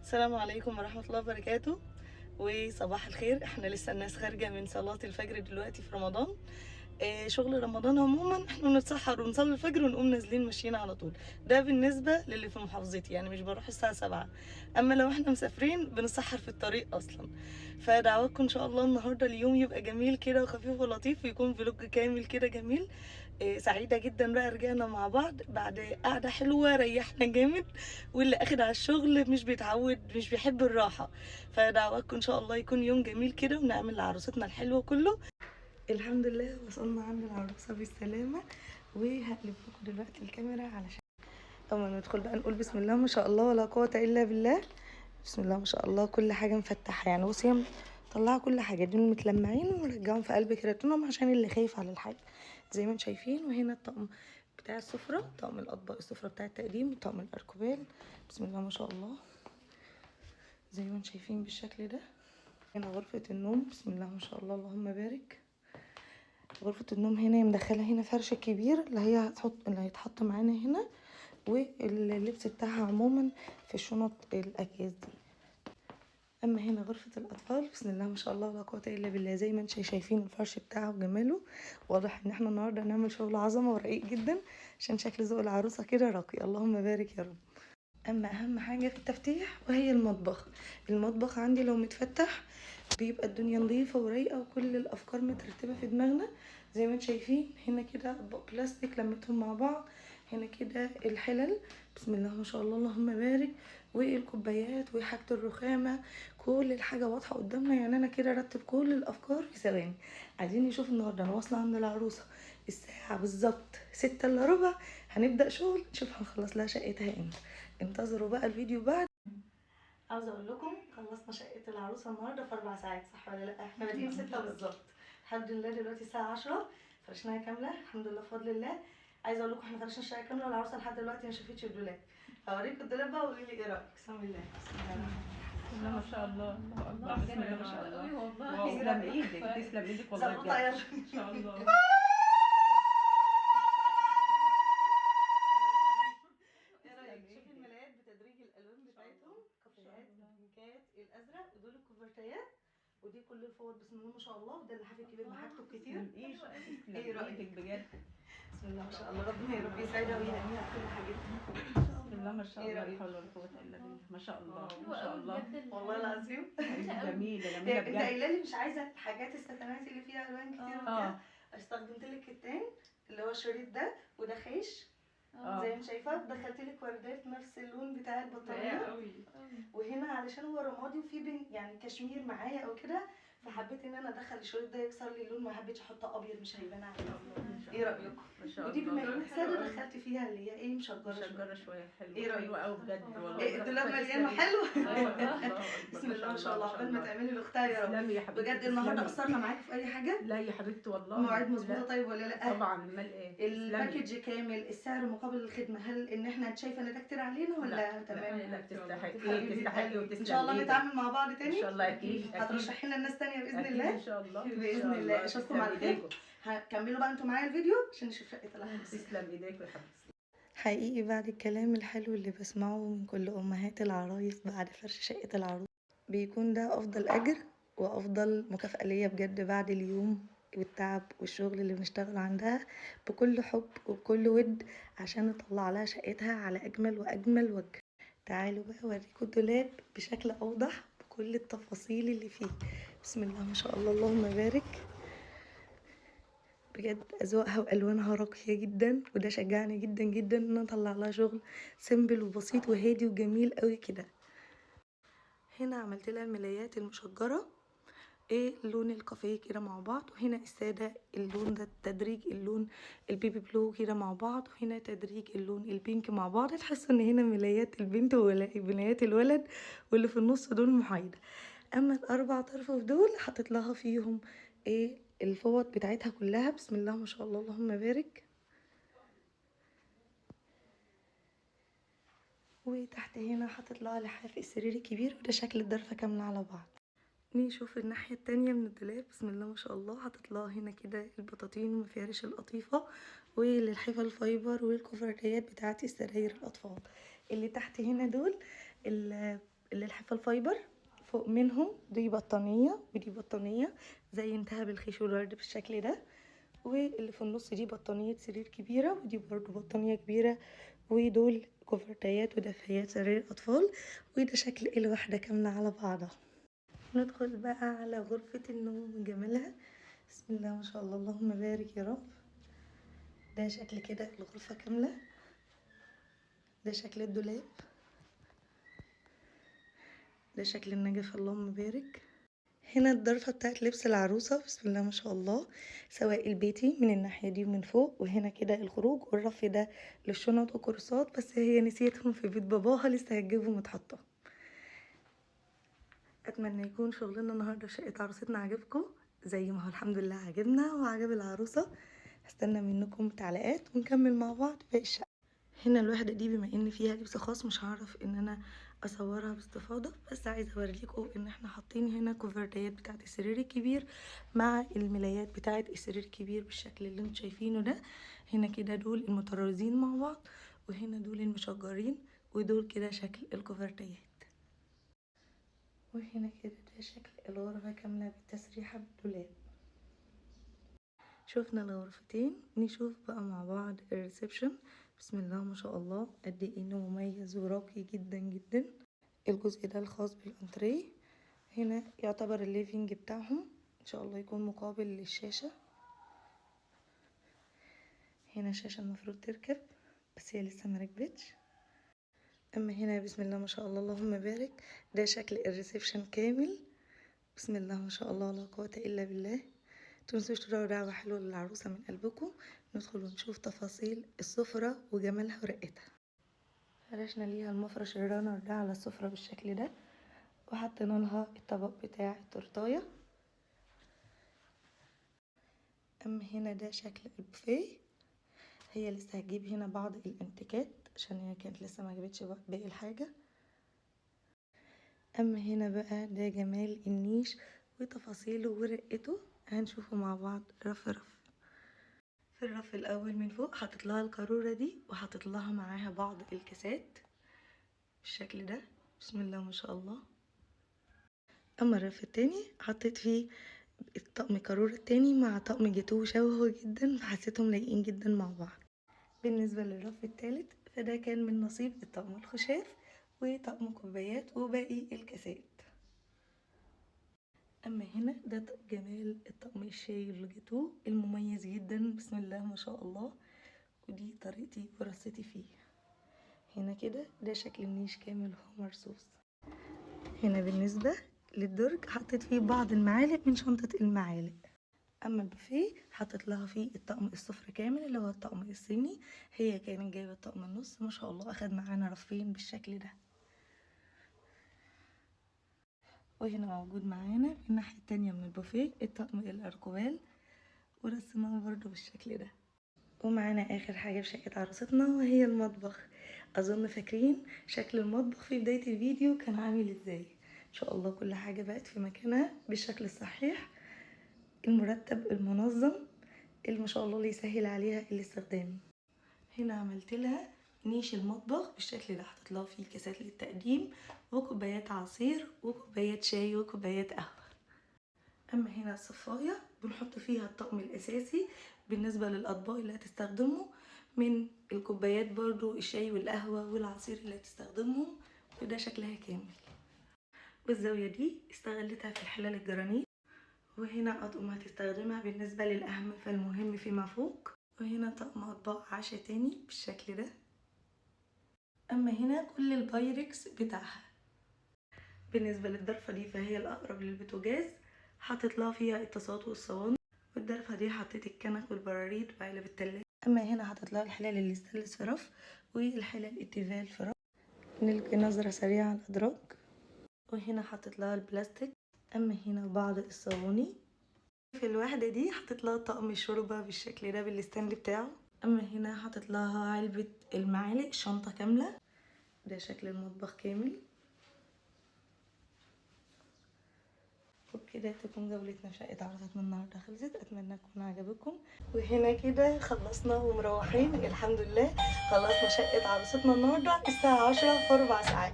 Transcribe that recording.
السلام عليكم ورحمة الله وبركاته، وصباح الخير. احنا لسه الناس خارجة من صلاة الفجر دلوقتي في رمضان. شغل رمضان عموما احنا بنتسحر ونصلي الفجر ونقوم نازلين ماشيين على طول. ده بالنسبة للي في محافظتي، يعني مش بروح الساعة 7. اما لو احنا مسافرين بنسحر في الطريق اصلا. فدعواتكم ان شاء الله النهاردة اليوم يبقى جميل كده وخفيف ولطيف، ويكون فلوج كامل كده جميل. سعيدة جدا بقى رجعنا مع بعض بعد قعدة حلوة، ريحنا جامد. واللي اخد على الشغل مش بيتعود، مش بيحب الراحة. فدعواتكم ان شاء الله يكون يوم جميل كده، ونعمل لعروستنا الحلوة كله. الحمد لله وصلنا عند العروسة بالسلامة. وهقلب لكم دلوقتي الكاميرا علشان اول ما ندخل بقى نقول بسم الله ما شاء الله ولا قوة الا بالله. بسم الله ما شاء الله، كل حاجة مفتحة. يعني بصي طلعوا كل حاجة، دول متلمعين ونرجعهم في قلب كراتونهم عشان اللي خايف على الحاجة. زي ما انتم شايفين. وهنا الطقم بتاع السفرة، طقم الأطباق السفرة بتاع التقديم، وطقم الأركوبال. بسم الله ما شاء الله، زي ما انتم شايفين بالشكل ده. هنا غرفة النوم، بسم الله ما شاء الله اللهم بارك. غرفة النوم هنا مدخلة هنا فرش كبير اللي هيتحط معانا هنا. واللبس بتاعها عموما في الشنط الأكياس دي. اما هنا غرفة الاطفال، بسم الله ما شاء الله لا قوة الا بالله. زي ما انتم شايفين الفرش بتاعه وجماله. واضح ان احنا النهارده هنعمل شغل عظمة ورقيق جدا، عشان شكل ذوق العروسة كده راقي. اللهم بارك يا رب. اما اهم حاجة في التفتيح وهي المطبخ. المطبخ عندي لو متفتح بيبقى الدنيا نظيفة ورايقة، وكل الافكار مترتبة في دماغنا. زي ما انتم شايفين هنا كده اطباق بلاستيك لمتهم مع بعض. هنا كده الحلل، بسم الله ما شاء الله اللهم بارك. والكوبايات وحاجة الرخامة، كل الحاجة واضحة قدامنا. يعني انا كده رتب كل الافكار في ثواني. عايزين نشوف النهارده انا واصلة عند العروسة الساعة بالظبط 6:15. هنبدأ شغل، نشوف هنخلص لها شقتها امتى. انتظروا بقى الفيديو بعد. عاوزه اقول لكم خلصنا شقه العروسه النهارده في 4 ساعات، صح ولا لا؟ احنا بادئين 6 بالظبط. الحمد لله دلوقتي الساعه 10 فرشناها كامله، الحمد لله بفضل الله. عايزه اقول لكم احنا فرشنا الشقه كامله، والعروسه لحد دلوقتي ما شافتش الدولاب. هوريكم الدولاب بقى وقولي لي ايه رايك. بسم الله بسم الله. بسم الله ما شاء الله، الله اكبر، الله بسم الله بجد ما شاء حلو الله. قوي والله. تسلم ايدك، تسلم ايدك والله ظبطها بجد. يلا. ان شاء الله. ايه رايك؟ شوفي الملايات بتدريج الالوان بتاعتهم، كافيهات البينكات الازرق، ودول الكوفرتيات. ودي كل الفوط بسم الله ما شاء الله. وده اللحاف الكبير بحاجته الكتير. تسلم ايدك، تسلم ايه رأيك؟ ايدك بجد. بسم الله ما شاء الله، ربنا يا رب يسعدها ويهنيها بكل حاجتها. بسم الله ما شاء ايه الله، لا رأيك؟ حول ولا قوة الا بالله، ما شاء الله حلوة ما شاء قوي الله. بجد والله العظيم. جميلة جميلة انت بجد. قايله لي مش عايزه الحاجات الستانات اللي فيها الوان كتير وبتاع. استخدمت لك كتان اللي هو الشريط ده، وده خيش. زي ما شايفه دخلت لك وردات نفس اللون بتاع البطاريه قوي. وهنا علشان هو رمادي وفيه يعني كشمير معايا او كده. فحبيت ان انا ادخل الشريط ده يكسر لي اللون، ما حبيتش احط ابيض مش هيبان عليه. ايه رايكم؟ ما شاء ودي بما الله. انك ساده دخلت فيها اللي هي ايه مشجره مشجرة شوية، حلوة ايه رأيك؟ حلوة قوي بجد والله. إيه الدولاب مليان وحلو. الله بسم الله ما شاء الله، عقبال ما تعملي لاختها يا رب. تسلمي يا حبيبتي. بجد النهارده قصرنا معاكي في اي حاجه؟ لا يا حبيبتي والله. المواعيد مظبوطه لا. طيب ولا لا؟ طبعا، امال ايه؟ الباكج كامل، السعر مقابل الخدمه. هل ان احنا شايفه ان ده كتير علينا ولا تمام؟ لا تستحقي، حبيبتي تستحقي وتسلمي. ان شاء الله نتعامل مع بعض تاني ان شاء الله. اكيد هترشحي لنا ناس تانية باذن أكيد الله. ان شاء الله باذن الله. اشوفكم على خير. هكملوا بقى انتوا معايا الفيديو عشان نشوف شقه العروس. تسلم ايديك يا حبيبتي. حقيقي بعد الكلام الحلو اللي بسمعه من كل أمهات العرايس بعد فرش شقة العروس، بيكون ده أفضل أجر وأفضل مكافأة ليا بجد بعد اليوم والتعب والشغل اللي بنشتغل عندها بكل حب وبكل ود، عشان نطلع لها شقتها على أجمل وأجمل وجه. تعالوا بقى أوريكم الدولاب بشكل أوضح بكل التفاصيل اللي فيه. بسم الله ما شاء الله اللهم بارك. بجد اذواقها والوانها راقيه جدا، وده شجعني جدا جدا ان انا اطلع لها شغل سيمبل وبسيط وهادي وجميل قوي كده. هنا عملت لها الملايات المشجره، ايه لون الكافيه كده مع بعض. وهنا الساده اللون ده تدريج اللون البيبي بلو كده مع بعض. وهنا تدريج اللون البينك مع بعض. تحس ان هنا ملايات البنت وملايات الولد، واللي في النص دول محايده. اما الاربع طرف دول حطيت لها فيهم ايه الفوط بتاعتها كلها. بسم الله ما شاء الله اللهم بارك. وتحت هنا حطيت لها لحاف السرير الكبير، وده شكل الضرفه كامله على بعض. نشوف الناحيه التانية من الدولاب. بسم الله ما شاء الله حطيت لها هنا كده البطاطين ومفارش القطيفه وللحفه الفايبر والكوفرتيات بتاعت السراير الاطفال. اللي تحت هنا دول اللي الحفا الفايبر. فوق منهم دي بطانية ودي بطانية زي انتهى بالخيش والورد بالشكل ده. واللي في النص دي بطانية سرير كبيرة ودي برضو بطانية كبيرة، ودول كوفرتيات ودفايات سرير أطفال. وده شكل الوحدة كاملة على بعضها. ندخل بقى على غرفة النوم وجمالها. بسم الله ما شاء الله، اللهم بارك يا رب. ده شكل كده الغرفة كاملة. ده شكل الدولاب. ده شكل النجف، اللهم بارك. هنا الضرفة بتاعت لبس العروسة، بسم الله ما شاء الله، سواء البيتي من الناحية دي ومن فوق. وهنا كده الخروج، والرف ده للشنط وكورسات، بس هي نسيتهم في بيت باباها لسه هتجيبهم متحطة. اتمنى يكون شغلنا النهارده في شقة عروستنا عجبكم زي ما هو الحمد لله عجبنا وعجب العروسة. هستنى منكم تعليقات ونكمل مع بعض باقي الشقة. هنا الوحدة دي بما ان فيها لبس خاص مش هعرف ان انا اصورها باستفاضة، بس عايزة اوريكم ان احنا حاطين هنا كوفرتيات بتاعت السرير الكبير مع الملايات بتاعت السرير الكبير بالشكل اللي انتوا شايفينه ده. هنا كده دول المطرزين مع بعض، وهنا دول المشجرين، ودول كده شكل الكوفرتيات. وهنا كده ده شكل الغرفة كاملة بالتسريحة بالدولاب. شوفنا الغرفتين، نشوف بقى مع بعض الريسبشن. بسم الله ما شاء الله، قد ايه انه مميز وراقي جدا جدا. الجزء ده الخاص بالانتريه. هنا يعتبر الليفينج بتاعهم، ان شاء الله يكون مقابل للشاشة. هنا شاشة المفروض تركب بس هي لسه مركبتش. اما هنا بسم الله ما شاء الله، اللهم بارك، ده شكل الريسبشن كامل. بسم الله ما شاء الله، لا قوة الا بالله. متنسوش تدعوا دعوة حلوة للعروسة من قلبكم. ندخل ونشوف تفاصيل السفرة وجمالها ورقتها. فرشنا ليها المفرش الرانر ده على السفرة بالشكل ده، وحطينا لها الطبق بتاع التورتاية. اما هنا ده شكل البوفيه. هي لسه هتجيب هنا بعض الانتيكات عشان هي كانت لسه ما جابتش باقي الحاجة. اما هنا بقى ده جمال النيش وتفاصيله ورقته، هنشوفه مع بعض رف رف. في الرف الاول من فوق حطيت لها القارورة دي، وحطيت لها معاها بعض الكاسات بالشكل ده. بسم الله ما شاء الله. اما الرف التاني حطيت فيه الطقم القارورة التاني مع طقم جاتوه شبهه جدا، فحسيتهم لايقين جدا مع بعض. بالنسبة للرف التالت فده كان من نصيب الطقم الخشاف وطقم كوبايات وباقي الكاسات. اما هنا ده جمال الطقم الشاي اللي جاتوه المميز جدا، بسم الله ما شاء الله، ودي طريقتي ورصتي فيه. هنا كده ده شكل النيش كامل وهو مرصوص. هنا بالنسبة للدرج حطيت فيه بعض المعالق من شنطة المعالق. اما البوفيه حطيت لها فيه الطقم السفرة كامل اللي هو الطقم الصيني. هي كانت جايبة الطقم النص، ما شاء الله اخد معانا رفين بالشكل ده. وهنا موجود معانا في الناحية التانية من البوفيه الطقم الاركوال، ورسمناه برضو بالشكل ده. ومعانا اخر حاجة في شقة عروستنا وهي المطبخ. اظن فاكرين شكل المطبخ في بداية الفيديو كان عامل ازاي. ان شاء الله كل حاجة بقت في مكانها بالشكل الصحيح المرتب المنظم اللي ما شاء الله اللي يسهل عليها الاستخدام. هنا عملت لها نيش المطبخ بالشكل ده، حطيت لها فيه كاسات للتقديم وكوبايات عصير وكوبايات شاي وكوبايات قهوة. اما هنا الصفاية بنحط فيها الطقم الاساسي بالنسبة للاطباق اللي هتستخدمه، من الكوبايات برضو الشاي والقهوة والعصير اللي هتستخدمهم، وده شكلها كامل. والزاوية دي استغلتها في الحلال الجرانيت. وهنا اطقم هتستخدمها بالنسبة للاهم فالمهم فيما فوق. وهنا طقم اطباق عشاء تاني بالشكل ده. اما هنا كل البايركس بتاعها. بالنسبة للضرفة دي فهي الاقرب للبوتاجاز، حطيت لها فيها الطاسات والصواني. والضرفة دي حطيت الكنك والبراريد وعلب التلاجة. اما هنا حطيت لها الحلال اللي استانلس في رف، والحلال التيفال في رف. نلقي نظرة سريعة على الادراج. وهنا حطيت لها البلاستيك. اما هنا بعض الصواني. في الوحدة دي حطيت لها طقم شوربة بالشكل ده بالستاند بتاعه. اما هنا حطيت لها علبة المعالق شنطة كاملة. ده شكل المطبخ كامل. وبكده تكون جولتنا في شقة عروستنا النهاردة خلصت. اتمنى تكون عجبكم. وهنا كده خلصنا ومروحين الحمد لله. خلصنا شقة عروستنا النهاردة الساعة 10 في 4 ساعات.